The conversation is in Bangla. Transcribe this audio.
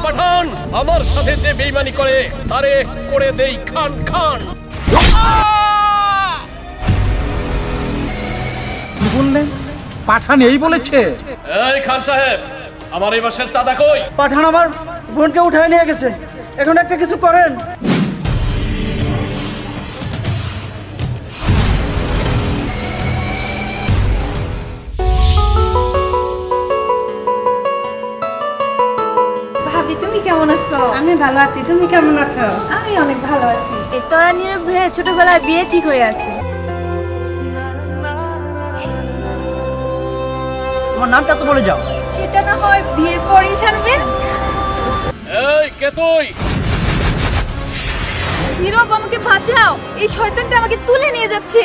পাঠান, আমার সাথে যে বেঈমানি করে তারে করে দেই খান খান। কি বললেন? পাঠান এই বলেছে? এই খান সাহেব, আমার এই মাসের চাঁদা কই? পাঠান আমার বোনকে উঠায় নিয়ে গেছে, এখন একটা কিছু করেন। ভাবি তুমি কেমন আছো? আমি ভালো আছি, তুমি কেমন আছো? আমি অনেক ভালো আছি। এই তোরা নীরব ভাইয়ের ছোটবেলায় বিয়ে ঠিক হয়ে আছে। তোমার নামটা তো বলে যাও। সেটা না হয় বিয়ের পরেই জানবে। এই কে তুই? নীরব আমাকে বাঁচাও, এই শয়তানটা আমাকে তুলে নিয়ে যাচ্ছে।